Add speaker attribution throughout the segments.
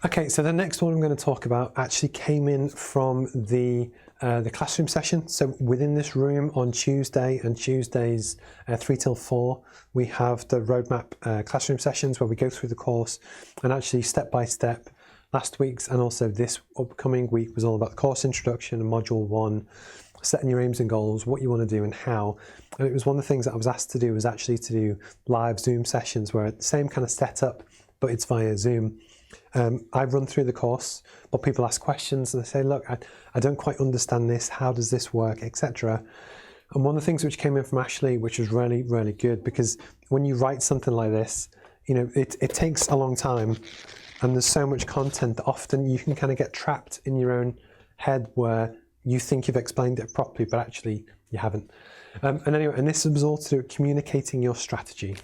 Speaker 1: Okay, so the next one I'm going to talk about actually came in from the classroom session. So within this room on Tuesday and Tuesdays 3 till 4, we have the roadmap classroom sessions where we go through the course and actually step by step. Last week's and also this upcoming week was all about the course introduction and module 1, setting your aims and goals, what you want to do and how. And it was one of the things that I was asked to do was actually to do live Zoom sessions where the same kind of setup, but it's via Zoom. I run through the course, but people ask questions and they say, look, I don't quite understand this, how does this work, etc. And one of the things which came in from Ashley, which was really, really good, because when you write something like this, you know, it takes a long time and there's so much content that often you can kind of get trapped in your own head where you think you've explained it properly, but actually you haven't. And anyway, and this was all to do with communicating your strategy.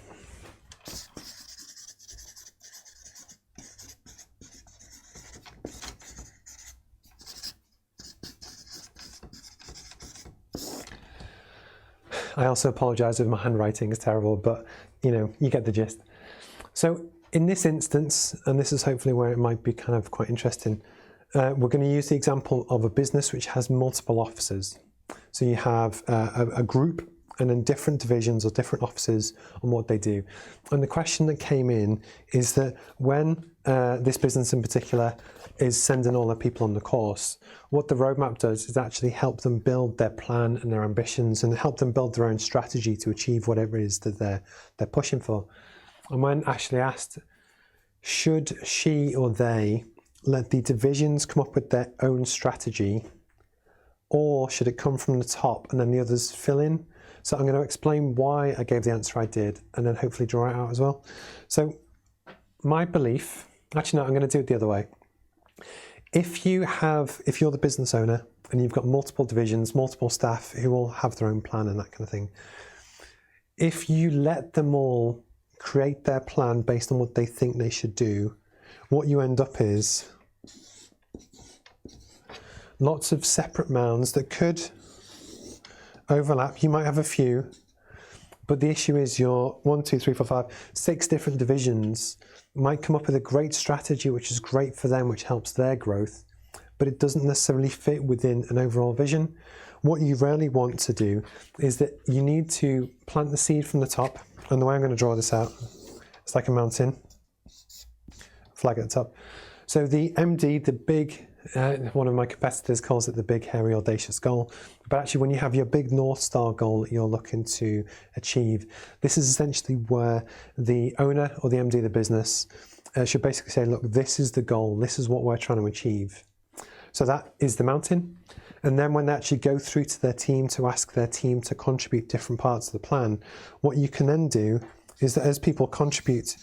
Speaker 1: I also apologise if my handwriting is terrible, but you know, you get the gist. So in this instance, and this is hopefully where it might be kind of quite interesting, we're going to use the example of a business which has multiple offices. So you have a group and then different divisions or different offices on what they do. And the question that came in is that when this business in particular is sending all their people on the course, what the roadmap does is actually help them build their plan and their ambitions and help them build their own strategy to achieve whatever it is that they're pushing for. And when Ashley asked, should she or they let the divisions come up with their own strategy, or should it come from the top and then the others fill in? So I'm going to explain why I gave the answer I did and then hopefully draw it out as well. So my belief, actually no, I'm going to do it the other way. If you're the business owner and you've got multiple divisions, multiple staff who all have their own plan and that kind of thing, if you let them all create their plan based on what they think they should do, what you end up is lots of separate mounds that could overlap. You might have a few, but the issue is your 6 different divisions might come up with a great strategy which is great for them, which helps their growth, but it doesn't necessarily fit within an overall vision. What you really want to do is that you need to plant the seed from the top, and the way I'm going to draw this out, it's like a mountain, flag at the top. So the MD, the big, one of my competitors calls it the big, hairy, audacious goal. But actually, when you have your big North Star goal that you're looking to achieve, this is essentially where the owner or the MD of the business should basically say, look, this is the goal. This is what we're trying to achieve. So that is the mountain. And then when they actually go through to their team to ask their team to contribute different parts of the plan, what you can then do is that as people contribute,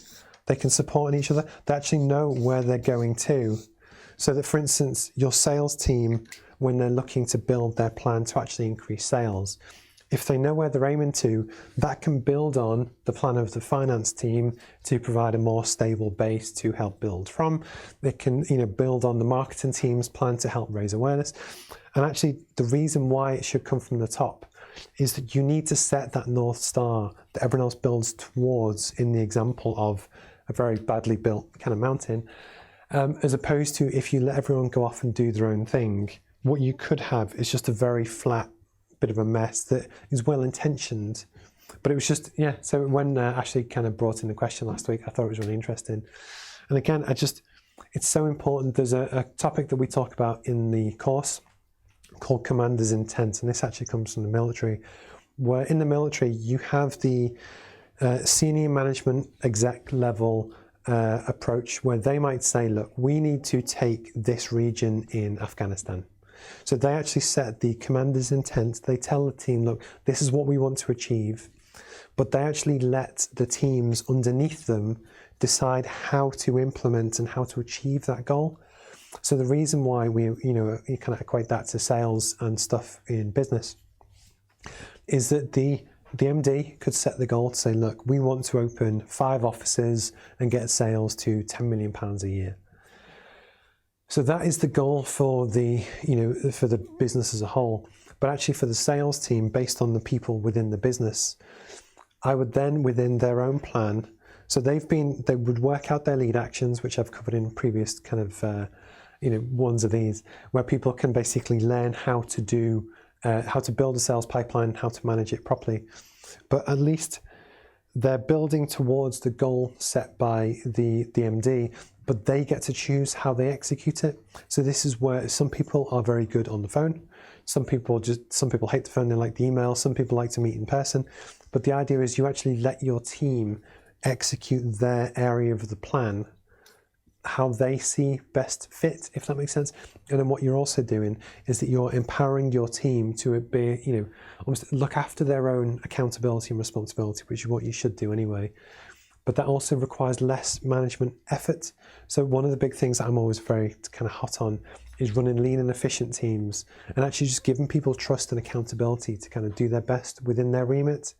Speaker 1: they can support each other. They actually know where they're going to. So that, for instance, your sales team, when they're looking to build their plan to actually increase sales, if they know where they're aiming to, that can build on the plan of the finance team to provide a more stable base to help build from. It can, build on the marketing team's plan to help raise awareness. And actually, the reason why it should come from the top is that you need to set that North Star that everyone else builds towards in the example of a very badly built kind of mountain. As opposed to if you let everyone go off and do their own thing, what you could have is just a very flat bit of a mess that is well intentioned. But it was just, so when Ashley kind of brought in the question last week, I thought it was really interesting. And again, it's so important. There's a topic that we talk about in the course called commander's intent, and this actually comes from the military, where in the military you have the senior management exec level approach where they might say, look, we need to take this region in Afghanistan. So they actually set the commander's intent. They tell the team, look, this is what we want to achieve, but they actually let the teams underneath them decide how to implement and how to achieve that goal. So the reason why you kind of equate that to sales and stuff in business is that the MD could set the goal to say, look, we want to open 5 offices and get sales to £10 million a year. So that is the goal for the business as a whole. But actually for the sales team, based on the people within the business, I would then, within their own plan, So they would work out their lead actions, which I've covered in previous kind of, ones of these, where people can basically learn how to build a sales pipeline, how to manage it properly. But at least they're building towards the goal set by the MD, but they get to choose how they execute it. So this is where some people are very good on the phone. Some people hate the phone, they like the email. Some people like to meet in person. But the idea is you actually let your team execute their area of the plan how they see best fit, if that makes sense. And then what you're also doing is that you're empowering your team to be, almost look after their own accountability and responsibility, which is what you should do anyway. But that also requires less management effort. So one of the big things that I'm always very kind of hot on is running lean and efficient teams and actually just giving people trust and accountability to kind of do their best within their remit.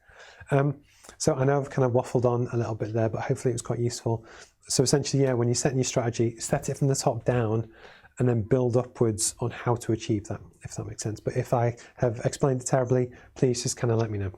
Speaker 1: So I know I've kind of waffled on a little bit there, but hopefully it was quite useful. So essentially, yeah, when you set your strategy, set it from the top down and then build upwards on how to achieve that, if that makes sense. But if I have explained it terribly, please just kind of let me know.